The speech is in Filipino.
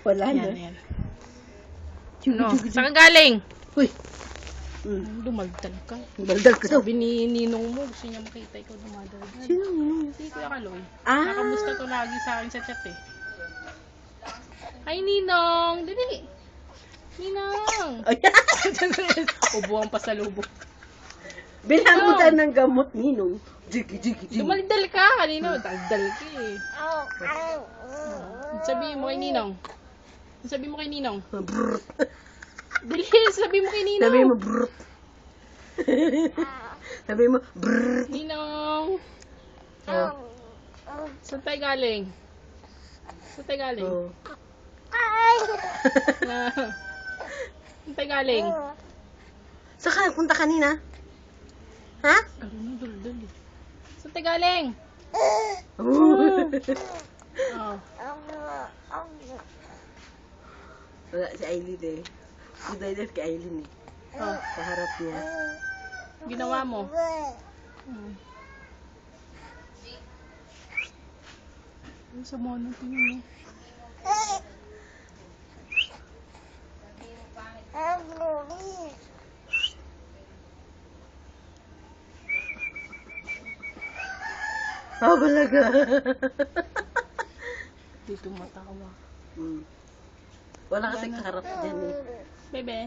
Wala na. Yan, yan. No, saan ka galing? Uy. Dumaldal ka. Baldal ka daw. Sabi ni Ninong mo, gusto niya makita ikaw dumadaldal. Sino yun? Si Kuya Kaloy. Ah. Nakamusta to lagi sa akin sa chat eh. Hi Ninong! Dali! Ninong! Ay, Ubuang pa sa lubog. bilhan mo tayo ng gamot, Ninong. Jigi, jigi, jigi. Dumaldal ka! Kanino? Daldal ka eh. Sabihin mo kay Ninong. Sabihin mo kay Ninong. Brrrt. Dali! Sabihin mo kay Ninong. Sabi mo, brrrt. Sabi mo, brrrt. Ninong! Oh. Saan tayo galing? Saan tayo galing? Oh. Saan tayo galing? Saan ka nagpunta kanina? Ha? Ano daldal eh. Saan tayo galing? Oh. Oh. Wala si Aileen eh. Good idea kay Aileen eh. Oh. Sa harap niya. Ginawa mo. Hmm. Ay, sa mono, tingin mo. Ah, balaga. Dito matawa. Wala kasi kaharap dyan eh. Bebe.